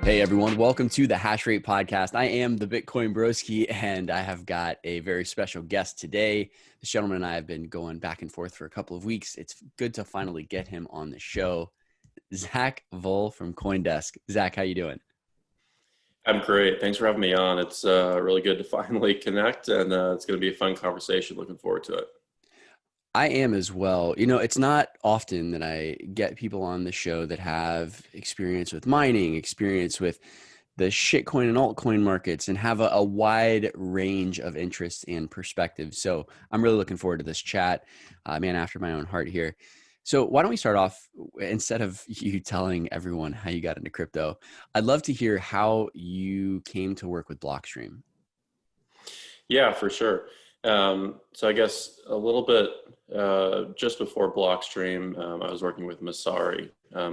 Hey everyone, welcome to the HASHR8 podcast. I am the Bitcoin Broski, and I have got a very special guest today. This gentleman and I have been going back and forth for a couple of weeks. It's good to finally get him on the show. Zack Voell from CoinDesk. Zack, how you doing? I'm great. Thanks for having me on. It's really good to finally connect, and it's going to be a fun conversation. Looking forward to it. I am as well. You know, it's not often that I get people on the show that have experience with mining, experience with the shitcoin and altcoin markets, and have a wide range of interests and perspectives. So I'm really looking forward to this chat. Man after my own heart here. So why don't we start off, instead of you telling everyone how you got into crypto, I'd love to hear how you came to work with Blockstream. Yeah, for sure. So I guess a little bit just before Blockstream, I was working with Messari,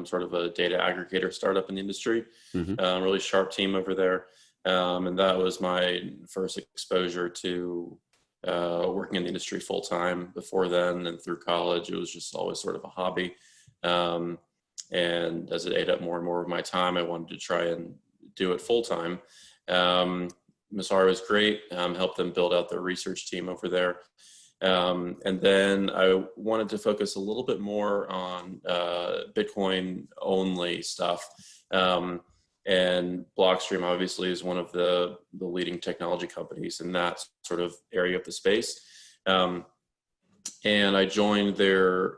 sort of a data aggregator startup in the industry. Really sharp team over there, and that was my first exposure to working in the industry full time. Before then, and through college, it was just always sort of a hobby. And as it ate up more and more of my time, I wanted to try and do it full time. Messari was great, helped them build out their research team over there. And then I wanted to focus a little bit more on Bitcoin only stuff. And Blockstream obviously is one of the leading technology companies in that sort of area of the space. And I joined their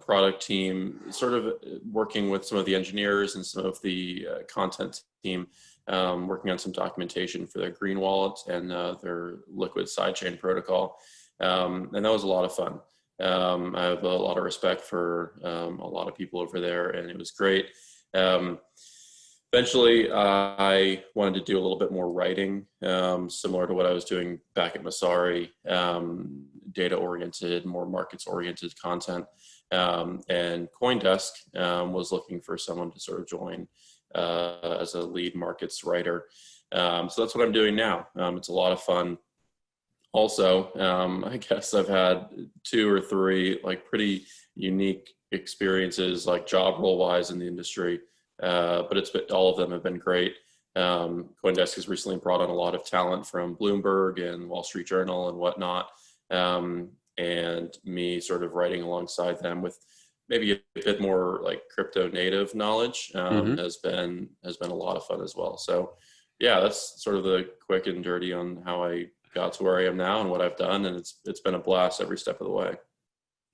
product team, sort of working with some of the engineers and some of the content team, working on some documentation for their green wallet and their liquid sidechain protocol. And that was a lot of fun. I have a lot of respect for a lot of people over there, and it was great. Eventually, I wanted to do a little bit more writing, similar to what I was doing back at Messari, data-oriented, more markets-oriented content. And CoinDesk was looking for someone to sort of join as a lead markets writer. So that's what I'm doing now. It's a lot of fun. Also, I guess I've had 2 or 3 like pretty unique experiences, like job role wise in the industry. But all of them have been great. CoinDesk has recently brought on a lot of talent from Bloomberg and Wall Street Journal and whatnot. And me sort of writing alongside them with maybe a bit more like crypto native knowledge has been a lot of fun as well. So yeah, that's sort of the quick and dirty on how I got to where I am now and what I've done. And it's been a blast every step of the way.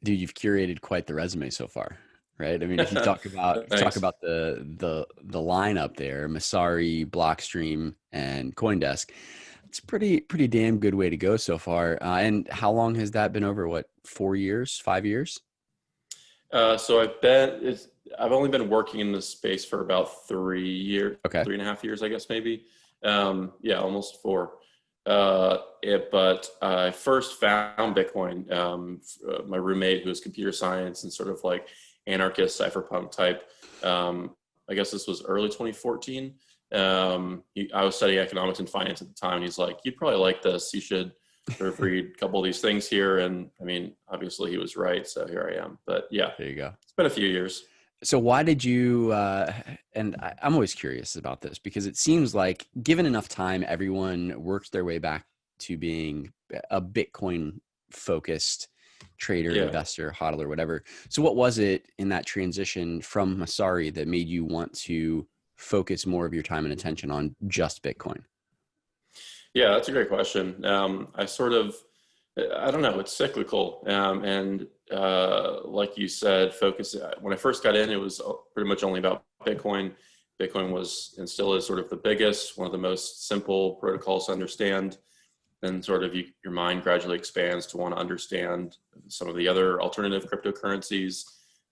Dude, you've curated quite the resume so far, right? I mean, if you talk about the lineup there, Messari, Blockstream, and CoinDesk, it's a pretty damn good way to go so far. And how long has that been over? What, 4 years, 5 years? So I've only been working in this space for about 3 years, Okay. 3.5 years, I guess, maybe. Yeah, almost 4. But I first found Bitcoin. My roommate, who was computer science and sort of like anarchist cypherpunk type. I guess this was early 2014. I was studying economics and finance at the time, and he's like, "You'd probably like this. You should sort of read a couple of these things here." And I mean, obviously he was right. So here I am. But yeah, There you go. it's been a few years. So why did you, and I'm always curious about this because it seems like given enough time, everyone works their way back to being a Bitcoin focused trader, investor, hodler, whatever. So what was it in that transition from Messari that made you want to focus more of your time and attention on just Bitcoin? Yeah, that's a great question. I don't know, it's cyclical. And like you said, when I first got in, it was pretty much only about Bitcoin. Bitcoin was and still is sort of the biggest, one of the most simple protocols to understand. Then sort of your mind gradually expands to want to understand some of the other alternative cryptocurrencies.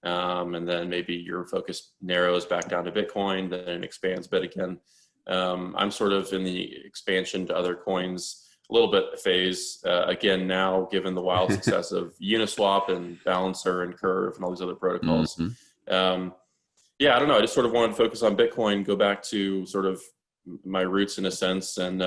And then maybe your focus narrows back down to Bitcoin, then it expands a bit again. I'm sort of in the expansion to other coins a little bit phase again now, given the wild success of Uniswap and Balancer and Curve and all these other protocols. Yeah, I don't know. I just sort of wanted to focus on Bitcoin, go back to sort of my roots in a sense, and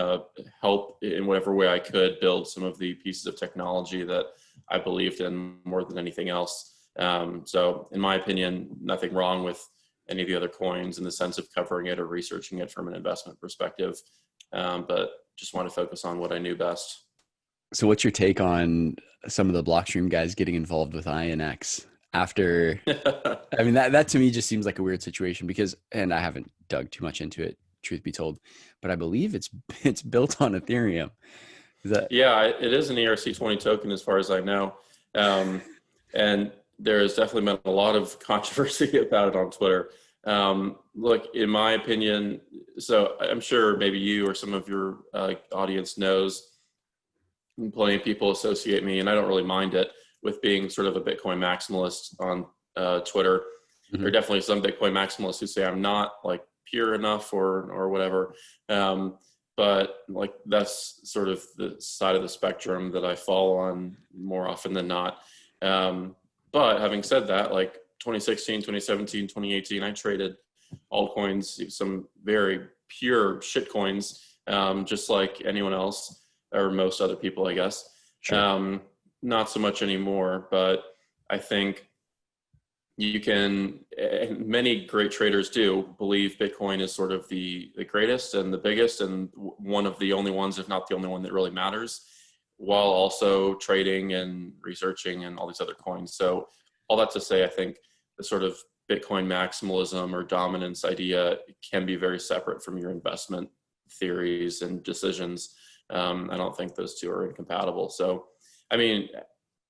help in whatever way I could build some of the pieces of technology that I believed in more than anything else. So in my opinion, nothing wrong with any of the other coins in the sense of covering it or researching it from an investment perspective. But just want to focus on what I knew best. So what's your take on some of the Blockstream guys getting involved with INX after? I mean, that to me just seems like a weird situation because, and I haven't dug too much into it, truth be told, but I believe it's built on Ethereum. Is that? Yeah, it is an ERC20 token as far as I know. And there has definitely been a lot of controversy about it on Twitter. Look, in my opinion, so I'm sure maybe you or some of your audience knows, plenty of people associate me, and I don't really mind it, with being sort of a Bitcoin maximalist on Twitter. There are definitely some Bitcoin maximalists who say I'm not like pure enough or whatever. But like that's sort of the side of the spectrum that I fall on more often than not. But having said that, like 2016, 2017, 2018, I traded altcoins, some very pure shit coins, just like anyone else or most other people, I guess. Sure. Not so much anymore, but I think you can, and many great traders do believe Bitcoin is sort of the greatest and the biggest and one of the only ones, if not the only one that really matters, while also trading and researching and all these other coins. So all that to say, I think the sort of Bitcoin maximalism or dominance idea can be very separate from your investment theories and decisions. I don't think those two are incompatible. So, I mean,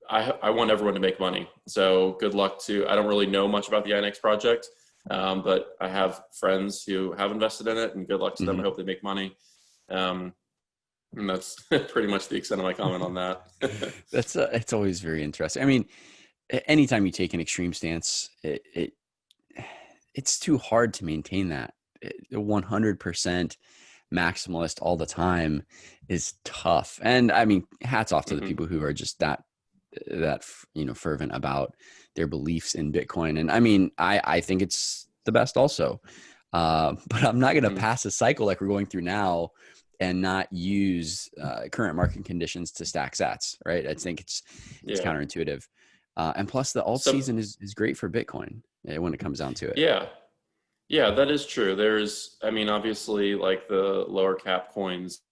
I want everyone to make money. So good luck to, I don't really know much about the INX project, but I have friends who have invested in it and good luck to them. I hope they make money. And that's pretty much the extent of my comment on that. That's it's always very interesting. I mean, anytime you take an extreme stance, it's too hard to maintain that. 100% maximalist all the time is tough. And I mean, hats off to the people who are just that fervent about their beliefs in Bitcoin. And I mean, I think it's the best also. But I'm not going to pass a cycle like we're going through now and not use current market conditions to stack sats, right? I think it's counterintuitive. And plus the alt season is great for Bitcoin when it comes down to it. Yeah, that is true. There's, I mean, obviously like the lower cap coins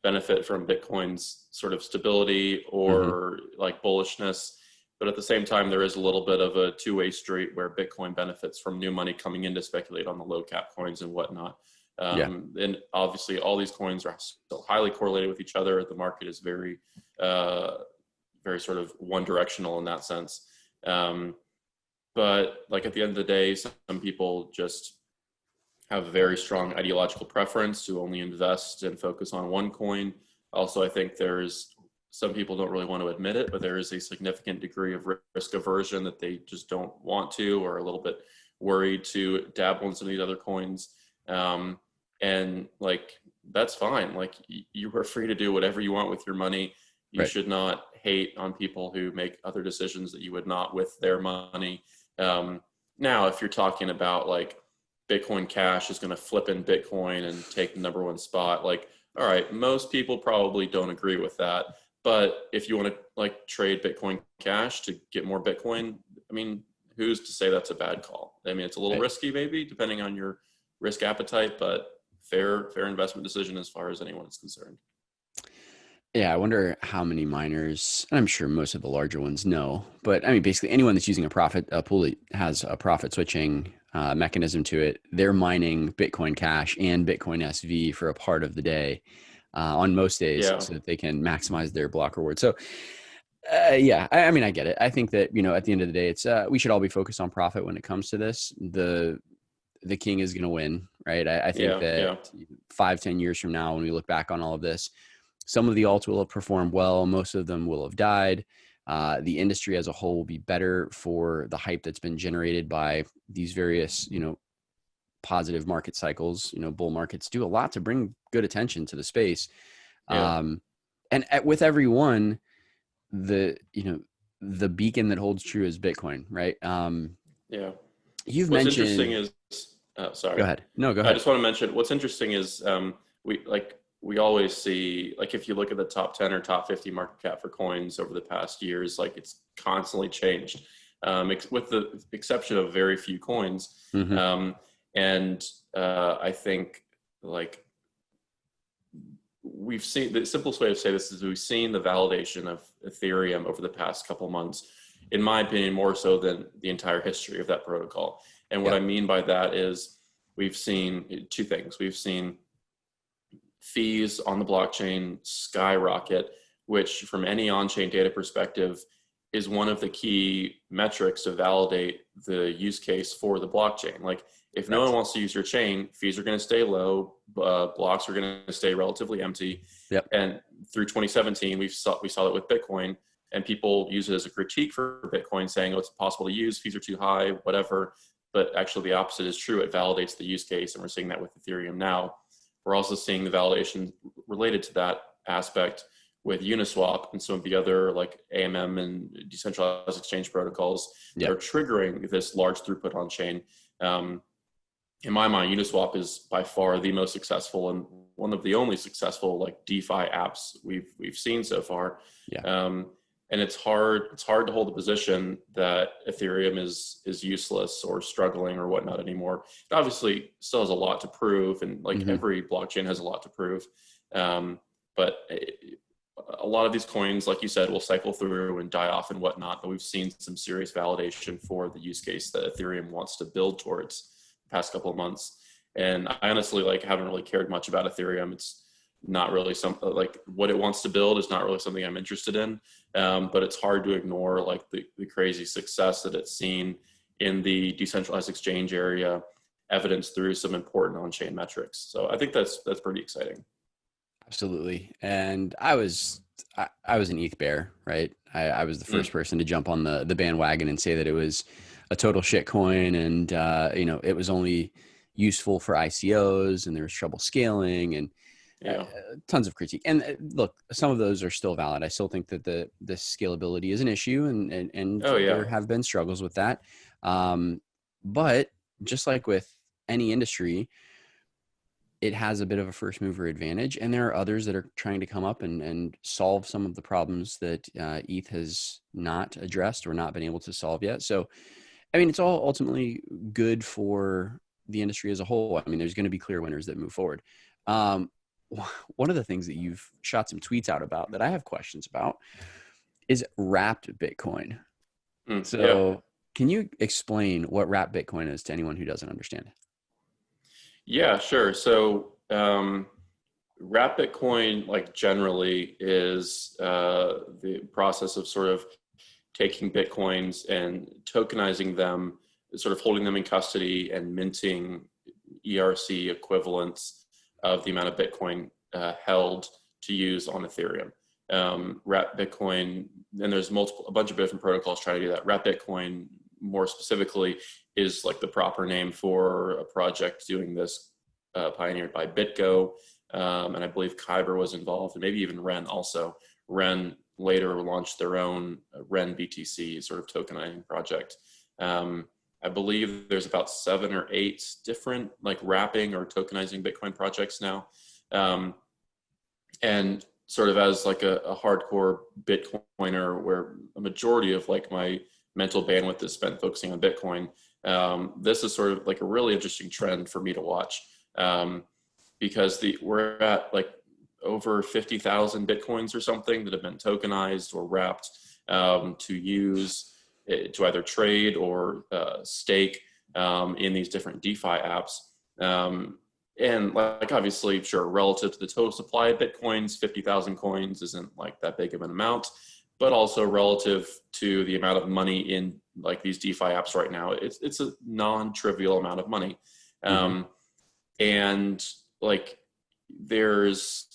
benefit from Bitcoin's sort of stability or like bullishness. But at the same time, there is a little bit of a two-way street where Bitcoin benefits from new money coming in to speculate on the low cap coins and whatnot. And obviously all these coins are still highly correlated with each other. The market is very, very sort of one directional in that sense. But like at the end of the day, some people just have a very strong ideological preference to only invest and focus on one coin. Also, I think there's some people don't really want to admit it, but there is a significant degree of risk aversion that they just don't want to, or a little bit worried to dabble in some of these other coins. And like, that's fine. Like you are free to do whatever you want with your money. You should not hate on people who make other decisions that you would not with their money. Now, if you're talking about like Bitcoin Cash is going to flip in Bitcoin and take the #1 spot, like, all right, most people probably don't agree with that. But if you want to like trade Bitcoin Cash to get more Bitcoin, I mean, who's to say that's a bad call? I mean, it's a little risky maybe depending on your risk appetite, but fair investment decision as far as anyone is concerned. Yeah, I wonder how many miners, and I'm sure most of the larger ones know, but I mean, basically anyone that's using a pool that has a profit switching mechanism to it, they're mining Bitcoin Cash and Bitcoin SV for a part of the day on most days so that they can maximize their block reward. So I mean, I get it. I think that, at the end of the day, it's we should all be focused on profit when it comes to this. The king is going to win, right? I think that 5-10 years from now, when we look back on all of this, some of the alts will have performed well. Most of them will have died. The industry as a whole will be better for the hype that's been generated by these various, positive market cycles. Bull markets do a lot to bring good attention to the space. And with every one, the beacon that holds true is Bitcoin, right? You've What's mentioned. Interesting is, sorry. Go ahead. No, go ahead. I just want to mention what's interesting is we always see, like, if you look at the top 10 or top 50 market cap for coins over the past years, like it's constantly changed. with the exception of very few coins. Mm-hmm. I think like we've seen, the simplest way to say this is we've seen the validation of Ethereum over the past couple months, in my opinion, more so than the entire history of that protocol. And what I mean by that is we've seen two things. We've seen fees on the blockchain skyrocket, which from any on-chain data perspective is one of the key metrics to validate the use case for the blockchain. Like if no one wants to use your chain, fees are going to stay low, blocks are going to stay relatively empty. Yep. And through 2017, we saw that with Bitcoin, and people use it as a critique for Bitcoin, saying, oh, it's impossible to use, fees are too high, whatever. But actually the opposite is true. It validates the use case, and we're seeing that with Ethereum now. We're also seeing the validation related to that aspect with Uniswap and some of the other like AMM and decentralized exchange protocols that are triggering this large throughput on chain. In my mind, Uniswap is by far the most successful and one of the only successful like DeFi apps we've seen so far. And it's hard to hold the position that Ethereum is useless or struggling or whatnot anymore. It obviously still has a lot to prove, and like every blockchain has a lot to prove. But a lot of these coins, like you said, will cycle through and die off and whatnot. But we've seen some serious validation for the use case that Ethereum wants to build towards the past couple of months. And I honestly like haven't really cared much about Ethereum. It's not really something like what it wants to build is not really something I'm interested in. But it's hard to ignore like the crazy success that it's seen in the decentralized exchange area, evidenced through some important on-chain metrics. So I think that's pretty exciting. Absolutely. And I was an ETH bear, right? I was the first person to jump on the bandwagon and say that it was a total shit coin, and it was only useful for ICOs, and there was trouble scaling, and tons of critique. And look, some of those are still valid. I still think that the scalability is an issue, and there have been struggles with that. But just like with any industry, it has a bit of a first mover advantage, and there are others that are trying to come up and solve some of the problems that ETH has not addressed or not been able to solve yet. So, I mean, it's all ultimately good for the industry as a whole. I mean, there's going to be clear winners that move forward. One of the things that you've shot some tweets out about that I have questions about is wrapped Bitcoin. Can you explain what wrapped Bitcoin is to anyone who doesn't understand? Yeah, sure. So wrapped Bitcoin, like generally, is the process of sort of taking Bitcoins and tokenizing them, sort of holding them in custody and minting ERC equivalents of the amount of Bitcoin held to use on Ethereum. Wrapped Bitcoin, and there's a bunch of different protocols trying to do that. Wrapped Bitcoin, more specifically, is like the proper name for a project doing this, pioneered by BitGo, and I believe Kyber was involved, and maybe even Ren also. Ren later launched their own Ren BTC sort of tokenizing project. I believe there's about 7 or 8 different like wrapping or tokenizing Bitcoin projects now. And sort of as like a hardcore Bitcoiner, where a majority of like my mental bandwidth is spent focusing on Bitcoin, this is sort of like a really interesting trend for me to watch, because we're at like over 50,000 Bitcoins or something that have been tokenized or wrapped to use to either trade or stake in these different DeFi apps. And like obviously, sure, relative to the total supply of Bitcoins, 50,000 coins isn't like that big of an amount, but also relative to the amount of money in like these DeFi apps right now, it's a non-trivial amount of money. And like there's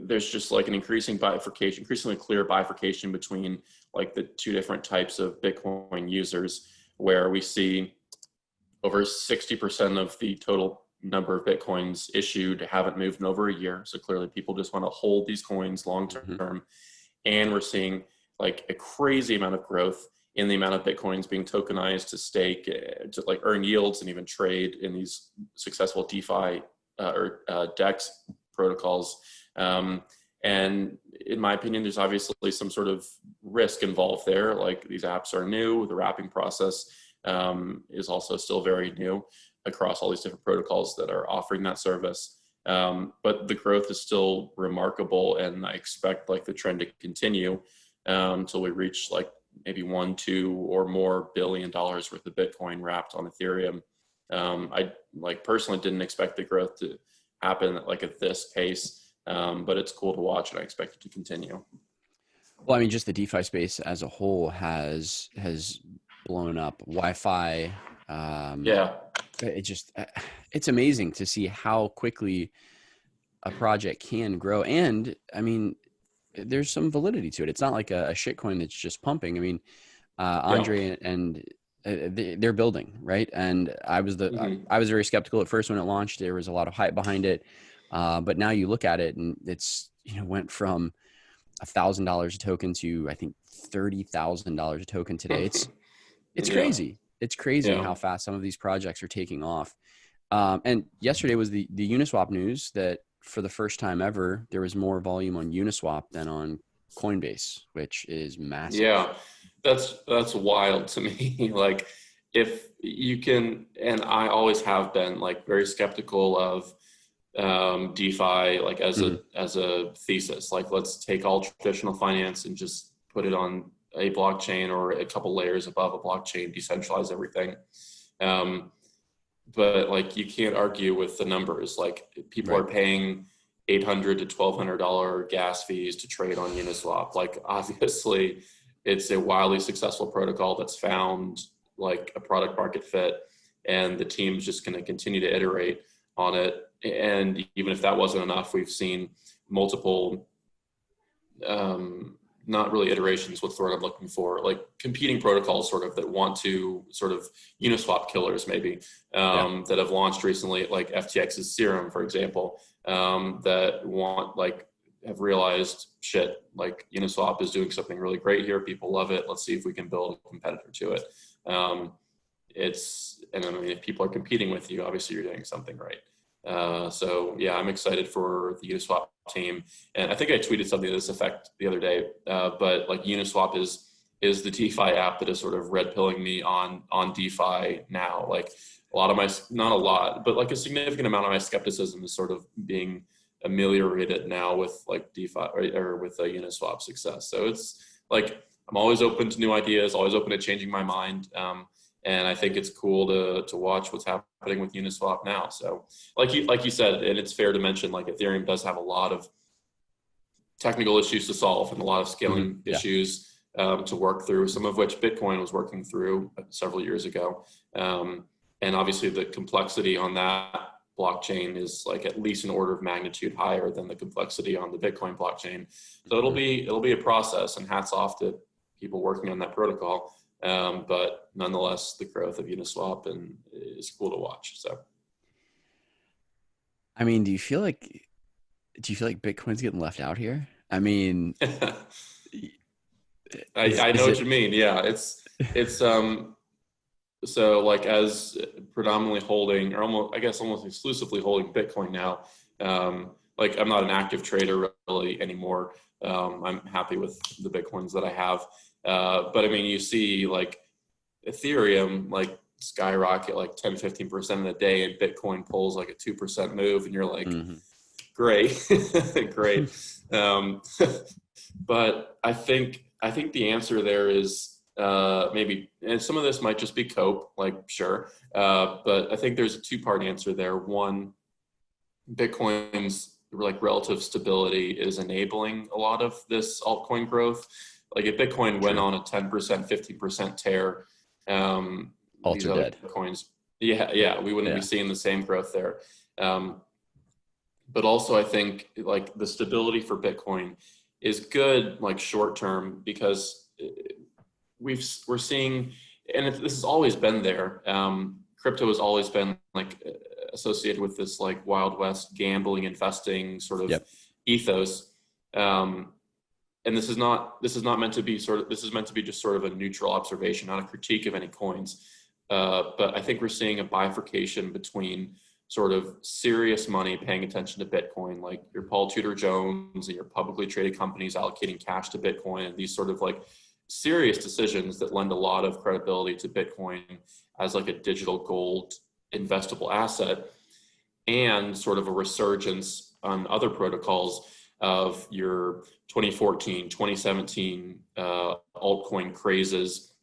just like an increasingly clear bifurcation between like the two different types of Bitcoin users, where we see over 60% of the total number of Bitcoins issued haven't moved in over a year. So clearly people just want to hold these coins long-term. And we're seeing like a crazy amount of growth in the amount of Bitcoins being tokenized to stake, to like earn yields and even trade in these successful DeFi or DEX protocols. And in my opinion, there's obviously some sort of risk involved there. Like these apps are new, the wrapping process is also still very new across all these different protocols that are offering that service. But the growth is still remarkable, and I expect like the trend to continue until we reach like maybe $1, $2, or more billion worth of Bitcoin wrapped on Ethereum. I like personally didn't expect the growth to happen like at this pace, but it's cool to watch, and I expect it to continue. Well, I mean, just the DeFi space as a whole has blown up. Wi-Fi, Yeah, it just it's amazing to see how quickly a project can grow. And I mean, there's some validity to it. It's not like a shitcoin that's just pumping. I mean, yeah. Andre and they're building, right? And I was I was very skeptical at first when it launched. There was a lot of hype behind it, but now you look at it and it's, you know, went from $1,000 a token to I think $30,000 a token today. It's Yeah, crazy. It's crazy yeah. how fast some of these projects are taking off. And yesterday was the Uniswap news that for the first time ever, there was more volume on Uniswap than on Coinbase, which is massive. Yeah, that's wild to me. Like if you can, and I always have been like very skeptical of DeFi, like Mhm. as a thesis. Like let's take all traditional finance and just put it on a blockchain or a couple layers above a blockchain, decentralize everything. Um, but like you can't argue with the numbers. Like people are Right. paying $800 to $1,200 gas fees to trade on Uniswap. Like obviously, it's a wildly successful protocol that's found like a product market fit, and the team's just going to continue to iterate on it. And even if that wasn't enough, we've seen multiple not really iterations, what's the word I'm looking for, like competing protocols sort of that want to sort of Uniswap killers maybe Yeah. that have launched recently, like FTX's Serum, for example, that want like have realized shit, like Uniswap is doing something really great here. People love it. Let's see if we can build a competitor to it. And I mean, if people are competing with you, obviously you're doing something right. So yeah, I'm excited for the Uniswap team, and I think I tweeted something to this effect the other day. But like Uniswap is the DeFi app that is sort of red pilling me on DeFi now. Like a lot of my, not a lot, but like a significant amount of my skepticism is sort of being ameliorated now with like DeFi or with a Uniswap success. So it's like I'm always open to new ideas, always open to changing my mind. And I think it's cool to watch what's happening with Uniswap now. So like you said, and it's fair to mention, like Ethereum does have a lot of technical issues to solve and a lot of Hmm. scaling Yeah. issues to work through, some of which Bitcoin was working through several years ago. And obviously the complexity on that blockchain is like at least an order of magnitude higher than the complexity on the Bitcoin blockchain. So Hmm. it'll be a process, and hats off to people working on that protocol. But nonetheless, the growth of Uniswap and is cool to watch. So I mean, do you feel like Bitcoin's getting left out here? I mean, I know is what it you mean. Yeah, it's so like as predominantly holding, or almost I guess almost exclusively holding Bitcoin now. Like I'm not an active trader really anymore. I'm happy with the Bitcoins that I have. But I mean, you see like Ethereum like skyrocket like 10-15% in a day, and Bitcoin pulls like a 2% move, and you're like, Mhm. great, great. Um, but I think the answer there is maybe, and some of this might just be cope, like sure, but I think there's a two-part answer there. One, Bitcoin's like relative stability is enabling a lot of this altcoin growth. Like if Bitcoin went True. on a 10%, 15% tear, Alts these are other dead. coins, yeah, we wouldn't be Yeah. seeing the same growth there. Um, but also I think like the stability for Bitcoin is good, like short term, because we're seeing, and this has always been there. Crypto has always been like associated with this like Wild West gambling, investing sort of Yep. ethos. And this is not meant to be sort of, this is meant to be just sort of a neutral observation, not a critique of any coins. But I think we're seeing a bifurcation between sort of serious money paying attention to Bitcoin, like your Paul Tudor Jones and your publicly traded companies allocating cash to Bitcoin, and these sort of like serious decisions that lend a lot of credibility to Bitcoin as like a digital gold investable asset, and sort of a resurgence on other protocols of your 2014, 2017 altcoin crazes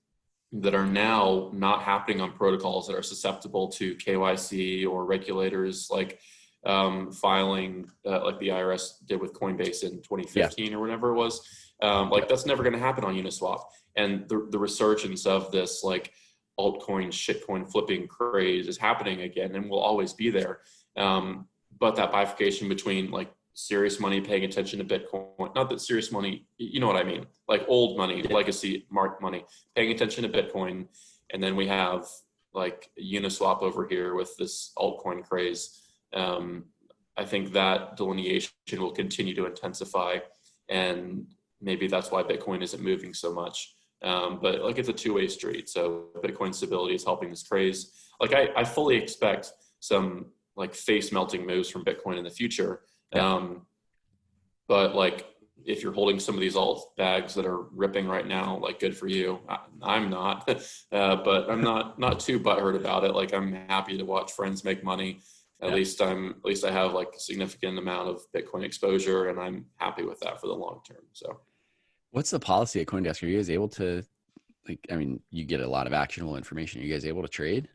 that are now not happening on protocols that are susceptible to KYC or regulators like filing like the IRS did with Coinbase in 2015 or whatever it was. Like that's never going to happen on Uniswap. And the resurgence of this like altcoin, shitcoin flipping craze is happening again and will always be there. But that bifurcation between like serious money paying attention to Bitcoin, not that serious money, you know what I mean, like old money, legacy mark money, paying attention to Bitcoin. And then we have like Uniswap over here with this altcoin craze. I think that delineation will continue to intensify, and maybe that's why Bitcoin isn't moving so much. But like it's a two-way street. So Bitcoin stability is helping this craze. Like I fully expect some like face melting moves from Bitcoin in the future. But like if you're holding some of these alt bags that are ripping right now, like good for you. I'm not, but I'm not too butthurt about it. Like I'm happy to watch friends make money. At least I have like a significant amount of Bitcoin exposure, and I'm happy with that for the long term. So what's the policy at CoinDesk? Are you guys able to, like, I mean, you get a lot of actionable information. Are you guys able to trade?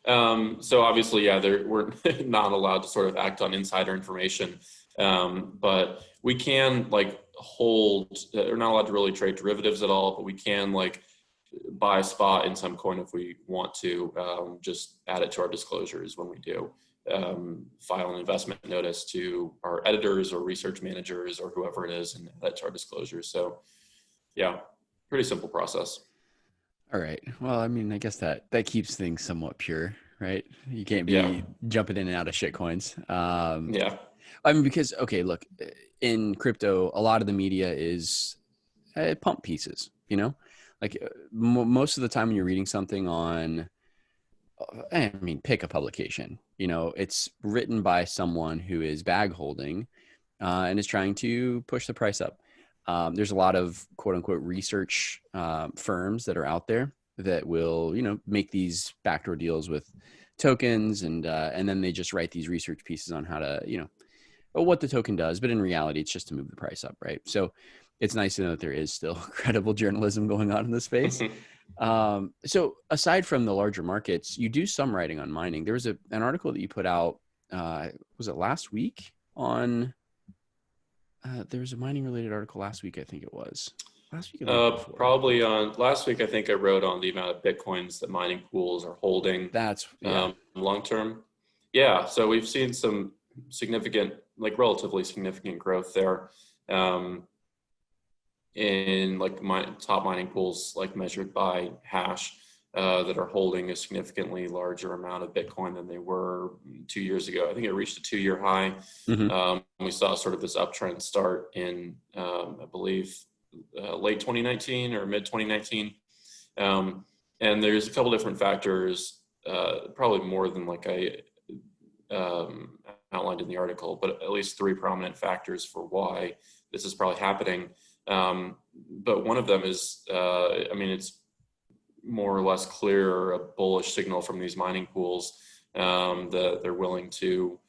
So obviously, we're not allowed to sort of act on insider information, but we can like hold, we're not allowed to really trade derivatives at all, but we can like buy spot in some coin if we want to, just add it to our disclosures when we do file an investment notice to our editors or research managers or whoever it is, and add it to our disclosures. So yeah, pretty simple process. All right. Well, I mean, I guess that keeps things somewhat pure, right? You can't Yeah. be jumping in and out of shit coins. Yeah. I mean, because, okay, look, in crypto, a lot of the media is pump pieces, you know? Like most of the time when you're reading something on, I mean, pick a publication, you know, it's written by someone who is bag holding and is trying to push the price up. There's a lot of quote unquote research firms that are out there that will, you know, make these backdoor deals with tokens, and then they just write these research pieces on how to, you know, what the token does. But in reality, it's just to move the price up, right? So it's nice to know that there is still credible journalism going on in the space. So aside from the larger markets, you do some writing on mining. There was an article that you put out, was it last week on, there was a mining related article last week. I think it was last week. Probably on last week. I think I wrote on the amount of Bitcoins that mining pools are holding. That's long term. Yeah. So we've seen some significant, like relatively significant growth there. In like top mining pools, like measured by hash, that are holding a significantly larger amount of Bitcoin than they were 2 years ago. I think it reached a 2-year high. We saw sort of this uptrend start in, I believe, late 2019 or mid 2019. And there's a couple different factors, probably more than like I outlined in the article, but at least 3 prominent factors for why this is probably happening. But one of them is, I mean, it's more or less clear a bullish signal from these mining pools that they're willing to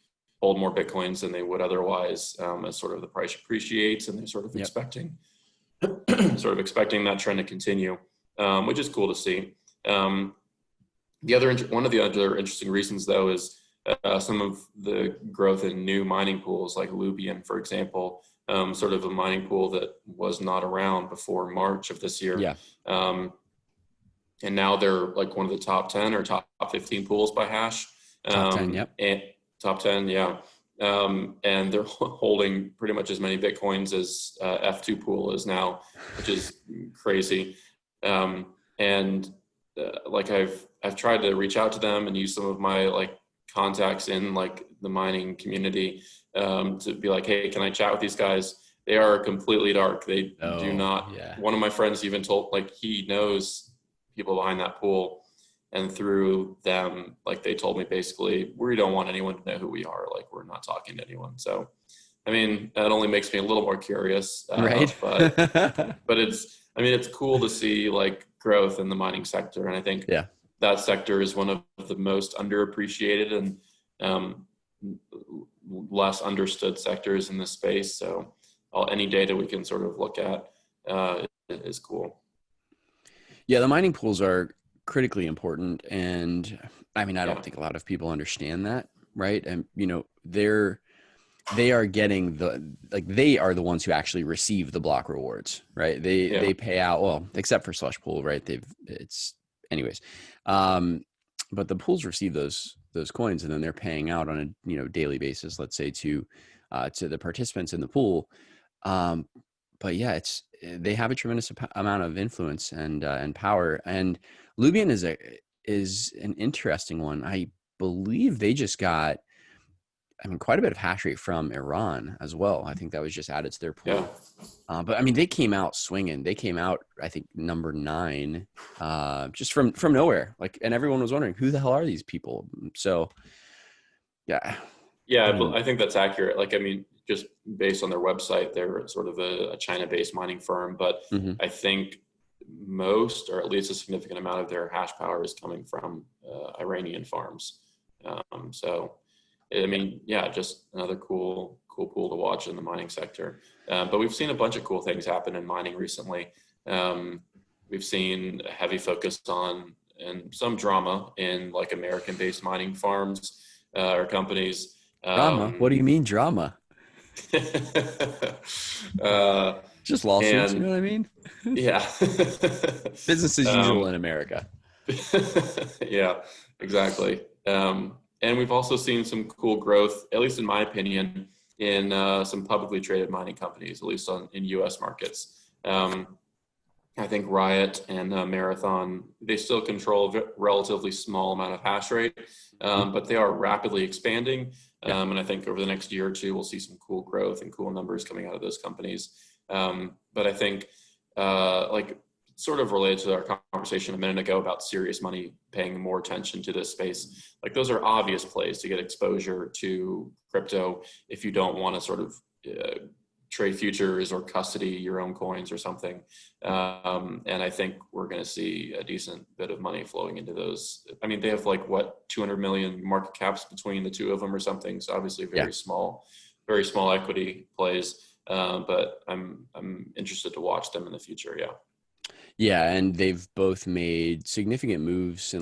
hold more Bitcoins than they would otherwise, as sort of the price appreciates, and they're sort of expecting that trend to continue, which is cool to see. One of the other interesting reasons, though, is some of the growth in new mining pools, like Lubian, for example, sort of a mining pool that was not around before March of this year. And now they're like one of the top 10 or top 15 pools by hash. Top 10, And top 10, yeah. And they're holding pretty much as many Bitcoins as F2 pool is now, which is crazy. Like I've tried to reach out to them and use some of my like contacts in like the mining community to be like, hey, can I chat with these guys? They are completely dark. They do not. One of my friends even told, like, he knows people behind that pool, And through them, like they told me basically, we don't want anyone to know who we are. Like we're not talking to anyone. So, I mean, that only makes me a little more curious, Right. but it's cool to see like growth in the mining sector. And I think Yeah. that sector is one of the most underappreciated and um, less understood sectors in this space. So any data we can sort of look at is cool. Yeah, the mining pools are critically important, and I mean, I don't Yeah, think a lot of people understand that, right? And they are getting they are the ones who actually receive the block rewards, right? yeah, They pay out, well, except for Slushpool, right? It's anyways. Um, but the pools receive those coins, and then they're paying out on a daily basis, let's say to the participants in the pool. Um, but yeah, they have a tremendous amount of influence and power. And Lubian is an interesting one. I believe they just got, I mean, quite a bit of hash rate from Iran as well. I think that was just added to their yeah. pool. But I mean, they came out swinging. They came out, I think, number 9, just from nowhere. Like, and everyone was wondering, who the hell are these people? So, yeah, I Yeah, but mean, I think that's accurate. Like, I mean, just based on their website, they're sort of a China-based mining firm, but mhm. I think most, or at least a significant amount of their hash power is coming from Iranian farms. So, I mean, yeah, just another cool pool to watch in the mining sector. But we've seen a bunch of cool things happen in mining recently. We've seen a heavy focus on and some drama in like American-based mining farms or companies. Drama. What do you mean drama? uh, Just lawsuits. You know and what I mean? yeah, Business as usual um, in America. yeah, exactly. And we've also seen some cool growth, at least in my opinion, in some publicly traded mining companies, at least in U.S. markets. I think Riot and Marathon, they still control a relatively small amount of hash rate, but they are rapidly expanding. Yeah. And I think over the next year or two, we'll see some cool growth and cool numbers coming out of those companies. But I think, like, sort of related to our conversation a minute ago about serious money paying more attention to this space, like those are obvious plays to get exposure to crypto if you don't want to sort of trade futures or custody your own coins or something. And I think we're going to see a decent bit of money flowing into those. I mean, they have like what, 200 million market caps between the two of them or something. So obviously Yeah. very small equity plays. But I'm interested to watch them in the future. Yeah. Yeah, and they've both made significant moves in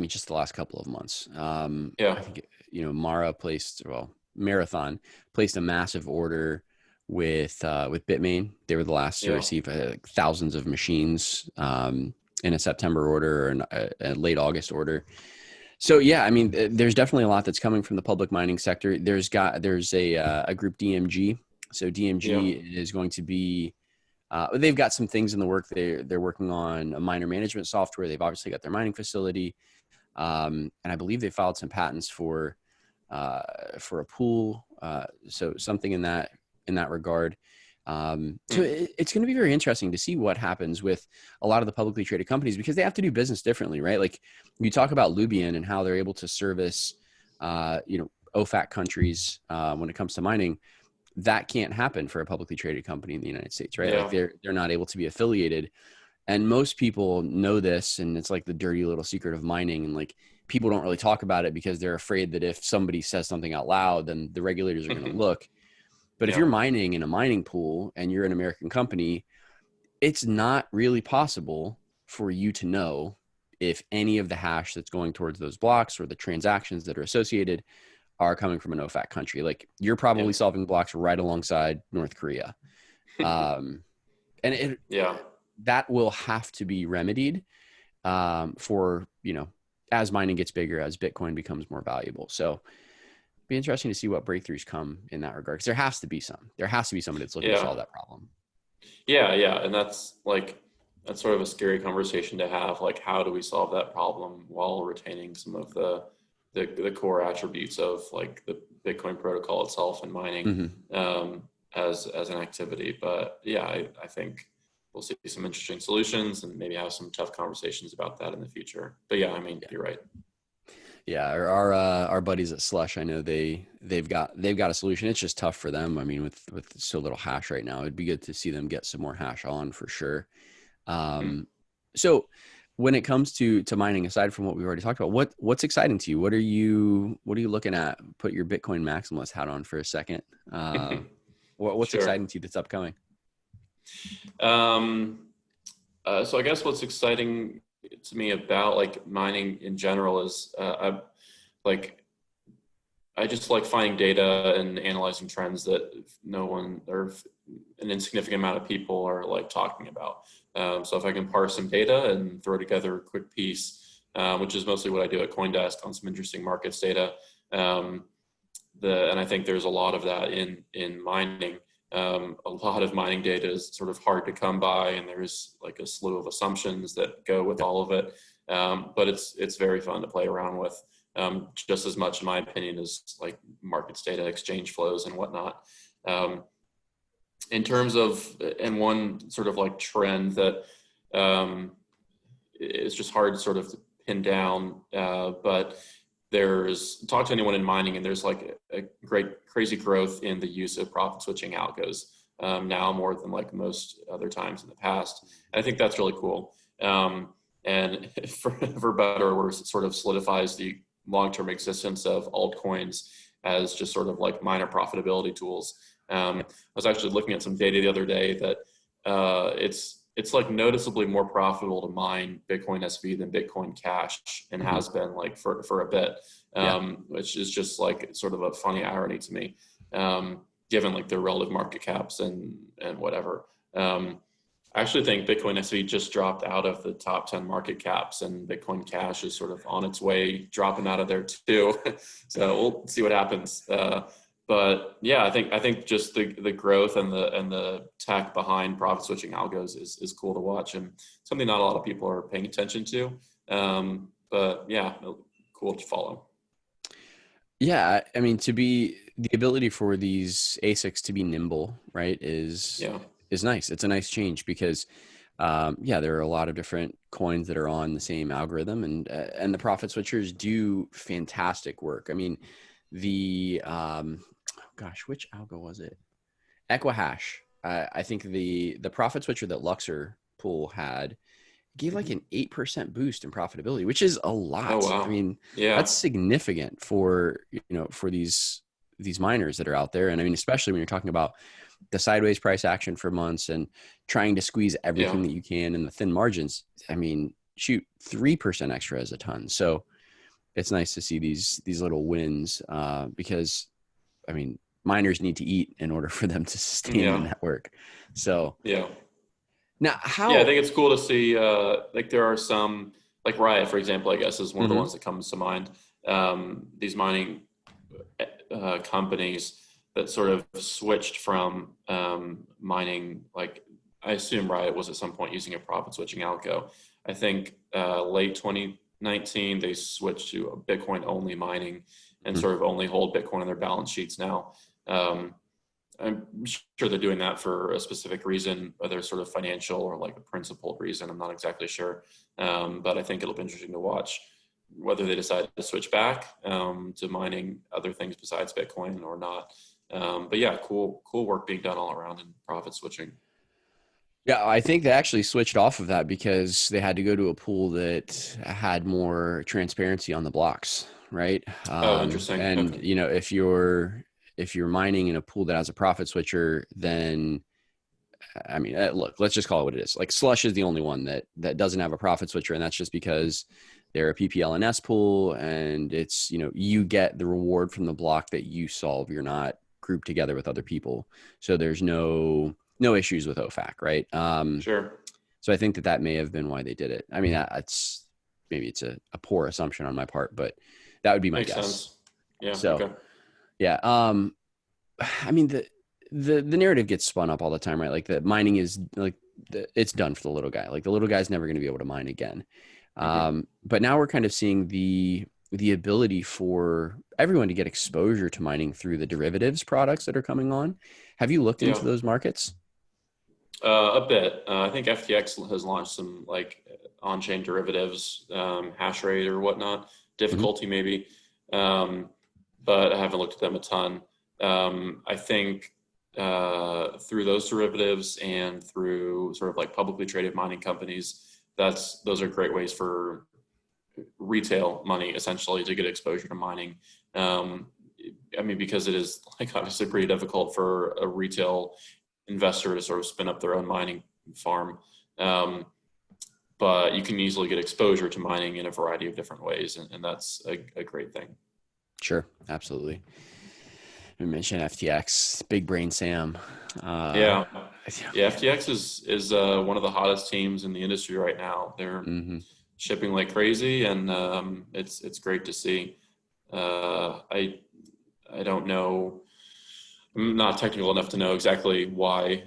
just the last couple of months. Yeah. I think Marathon placed a massive order with Bitmain. They were the last to Yeah. receive thousands of machines in a September order or a late August order. So yeah, I mean, there's definitely a lot that's coming from the public mining sector. There's a group, DMG. So Yeah. DMG is going to be they've got some things in the work. They're working on a miner management software. They've obviously got their mining facility, and I believe they filed some patents for a pool. So something in that regard. So it's going to be very interesting to see what happens with a lot of the publicly traded companies because they have to do business differently, right? Like you talk about Lubian and how they're able to service, OFAC countries when it comes to mining. That can't happen for a publicly traded company in the United States, right? Like Yeah. they're not able to be affiliated. And most people know this, and it's like the dirty little secret of mining. And like people don't really talk about it because they're afraid that if somebody says something out loud, then the regulators are going to look. But if Yeah. you're mining in a mining pool and you're an American company, it's not really possible for you to know if any of the hash that's going towards those blocks or the transactions that are associated are coming from an OFAC country. Like you're Yeah. probably solving blocks right alongside North Korea. And Yeah. that will have to be remedied for, as mining gets bigger, as Bitcoin becomes more valuable. So it'd be interesting to see what breakthroughs come in that regard. Because there has to be somebody that's looking to Yeah. solve that problem. Yeah, yeah, and that's sort of a scary conversation to have. Like, how do we solve that problem while retaining some of the core attributes of like the Bitcoin protocol itself and mining Mm-hmm. as an activity? But yeah, I think we'll see some interesting solutions and maybe have some tough conversations about that in the future. But yeah, I mean, you're right. Yeah, our buddies at Slush, I know they've got a solution. It's just tough for them. I mean, with so little hash right now, it'd be good to see them get some more hash on for sure. Hmm. So when it comes to mining, aside from what we've already talked about, what's exciting to you? What are you looking at? Put your Bitcoin maximalist hat on for a second. What's Sure. exciting to you that's upcoming? Um, so I guess what's exciting to me about like mining in general is like I just like finding data and analyzing trends that no one or an insignificant amount of people are like talking about. So if I can parse some data and throw together a quick piece, which is mostly what I do at CoinDesk on some interesting markets data, um, and I think there's a lot of that in mining. A lot of mining data is sort of hard to come by, and there's like a slew of assumptions that go with all of it. But it's very fun to play around with, just as much, in my opinion, as like markets data, exchange flows, and whatnot. In terms of, and one sort of like trend that is just hard to sort of pin down, but there's talk to anyone in mining and there's like a great crazy growth in the use of profit switching algos, now more than like most other times in the past. And I think that's really cool. And for better or worse, it sort of solidifies the long-term existence of altcoins as just sort of like minor profitability tools. I was actually looking at some data the other day that it's like noticeably more profitable to mine Bitcoin SV than Bitcoin Cash, and Mhm. has been like for a bit, Yeah. which is just like sort of a funny irony to me, given like their relative market caps and whatever. I actually think Bitcoin SV just dropped out of the top 10 market caps, and Bitcoin Cash is sort of on its way dropping out of there too. So we'll see what happens. But yeah, I think just the growth and the tech behind profit switching algos is cool to watch, and something not a lot of people are paying attention to. But yeah, cool to follow. Yeah, I mean, to be the ability for these ASICs to be nimble, right, Yeah, is nice. It's a nice change because, yeah, there are a lot of different coins that are on the same algorithm, and the profit switchers do fantastic work. I mean, the gosh, which algo was it? Equihash. I think the profit switcher that Luxor pool had gave like hmm. an 8% boost in profitability, which is a Oh lot. I wow, mean, yeah, that's significant for, for these miners that are out there. And I mean, especially when you're talking about the sideways price action for months and trying to squeeze yeah, everything that you can in the thin margins. I mean, shoot, 3% extra as a ton. So it's nice to see these little wins, because I mean, miners need to eat in order for them to sustain the yeah, network. So yeah. now Yeah, I how, think it's cool to see. Like there are some, like Riot, for example, I guess is one of the mhm, ones that comes to mind. These mining companies that sort of switched from mining, like I assume Riot was at some point using a profit switching algo. I think late 2019 they switched to a Bitcoin only mining and mhm. sort of only hold Bitcoin on their balance sheets now. Um, I'm sure they're doing that for a specific reason, whether it's sort of financial or like a principled reason. I'm not exactly sure, but I think it'll be interesting to watch whether they decide to switch back to mining other things besides Bitcoin or not. But yeah, cool work being done all around in profit switching. Yeah, I think they actually switched off of that because they had to go to a pool that had more transparency on the blocks, right? Oh, interesting. And Okay. if you're mining in a pool that has a profit switcher, then I mean, look, let's just call it what it is. Like Slush is the only one that doesn't have a profit switcher, and that's just because they're a PPLNS pool, and it's you get the reward from the block that you solve. You're not grouped together with other people, so there's no issues with OFAC, right? Sure. So I think that may have been why they did it. I mean, that's maybe it's a poor assumption on my part, but that would be my Makes guess. sense. Yeah. So Okay. yeah, I mean the narrative gets spun up all the time, right? Like the mining is like it's done for the little guy. Like the little guy's never going to be able to mine again. Hmm. But now we're kind of seeing the ability for everyone to get exposure to mining through the derivatives products that are coming on. Have you looked Yeah. into those markets? A bit. I think FTX has launched some like on-chain derivatives, hash rate or whatnot, Hmm. difficulty maybe, um, but I haven't looked at them a ton. I think through those derivatives and through sort of like publicly traded mining companies, those are great ways for retail money essentially to get exposure to mining. Um, I mean, because it is like obviously pretty difficult for a retail investor to sort of spin up their own mining farm. Um, but you can easily get exposure to mining in a variety of different ways, and that's a great thing. Sure, absolutely. We mentioned FTX, big brain Sam. Uh, Yeah, yeah. FTX is one of the hottest teams in the industry right now. They're hmm shipping like crazy, and it's great to see. I don't know. I'm not technical enough to know exactly why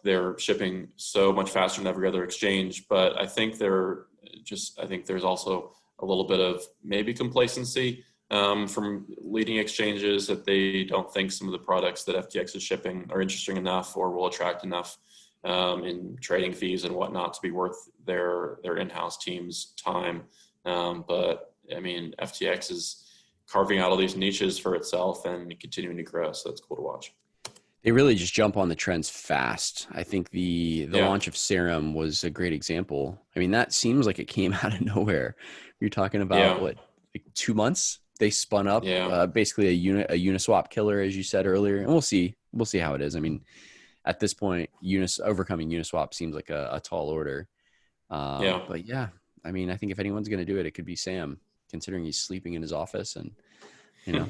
they're shipping so much faster than every other exchange, but I think there's also a little bit of maybe complacency from leading exchanges that they don't think some of the products that FTX is shipping are interesting enough or will attract enough in trading fees and whatnot to be worth their in-house team's time. But I mean, FTX is carving out all these niches for itself and continuing to grow. So that's cool to watch. They really just jump on the trends fast. I think the Yeah. launch of Serum was a great example. I mean, that seems like it came out of nowhere. You're talking about Yeah. what, like 2 months? They spun up Yeah. basically a Uniswap killer, as you said earlier, and we'll see how it is. I mean, at this point, overcoming Uniswap seems like a tall order. Yeah. But yeah, I mean, I think if anyone's going to do it, it could be Sam, considering he's sleeping in his office and you know,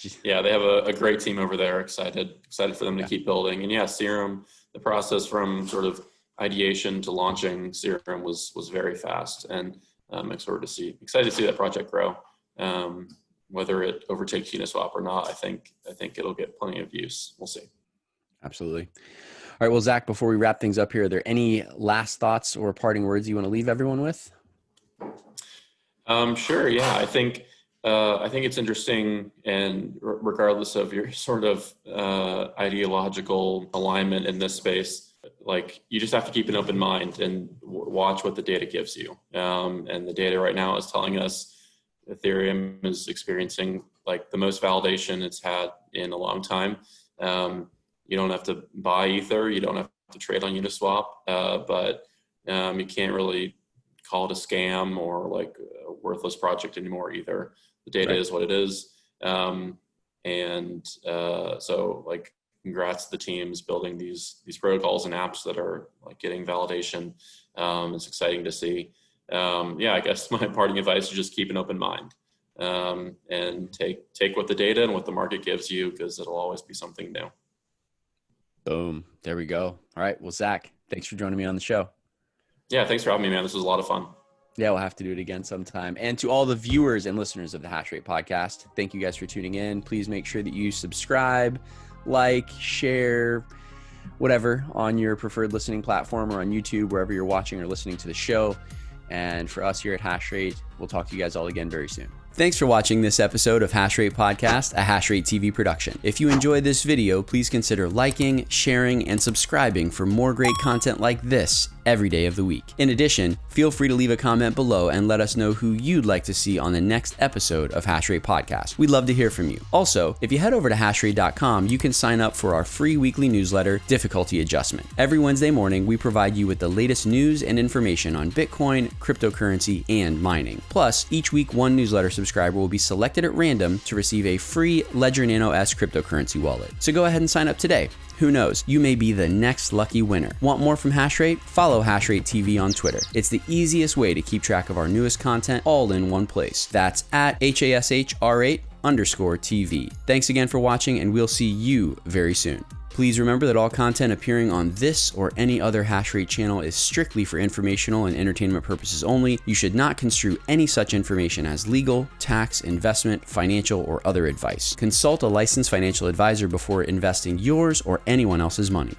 just, Yeah. They have a great team over there. Excited for them to yeah, keep building. And yeah, Serum, the process from sort of ideation to launching Serum was very fast. And excited to see that project grow. Um, Whether it overtakes Uniswap or not, I think it'll get plenty of use. We'll see. absolutely. All right. Well, Zach, before we wrap things up here, are there any last thoughts or parting words you want to leave everyone with? Sure. Yeah, I think it's interesting, and regardless of your sort of ideological alignment in this space, like you just have to keep an open mind and watch what the data gives you. And the data right now is telling us Ethereum is experiencing like the most validation it's had in a long time. You don't have to buy Ether, you don't have to trade on Uniswap, but you can't really call it a scam or like a worthless project anymore either. The data Right. is what it is. So like congrats to the teams building these protocols and apps that are like getting validation. It's exciting to see. Yeah, I guess my parting advice is just keep an open mind and take what the data and what the market gives you because it'll always be something new. Boom. There we go. All right. Well, Zach, thanks for joining me on the show. Yeah, thanks for having me, man. This was a lot of fun. Yeah, we'll have to do it again sometime. And to all the viewers and listeners of the Hash Rate podcast, thank you guys for tuning in. Please make sure that you subscribe, like, share, whatever on your preferred listening platform or on YouTube, wherever you're watching or listening to the show. And for us here at Hash Rate, we'll talk to you guys all again very soon. Thanks for watching this episode of Hash Rate Podcast, a Hash Rate TV production. If you enjoyed this video, please consider liking, sharing, and subscribing for more great content like this every day of the week. In addition, feel free to leave a comment below and let us know who you'd like to see on the next episode of Hash Rate Podcast. We'd love to hear from you. Also, if you head over to hashrate.com, you can sign up for our free weekly newsletter, Difficulty Adjustment. Every Wednesday morning, we provide you with the latest news and information on Bitcoin, cryptocurrency, and mining. Plus, each week, one newsletter subscriber will be selected at random to receive a free Ledger Nano S cryptocurrency wallet. So go ahead and sign up today. Who knows? You may be the next lucky winner. Want more from Hashrate? Follow Hashrate TV on Twitter. It's the easiest way to keep track of our newest content all in one place. That's at HASHR8_TV. Thanks again for watching, and we'll see you very soon. Please remember that all content appearing on this or any other Hashrate channel is strictly for informational and entertainment purposes only. You should not construe any such information as legal, tax, investment, financial, or other advice. Consult a licensed financial advisor before investing yours or anyone else's money.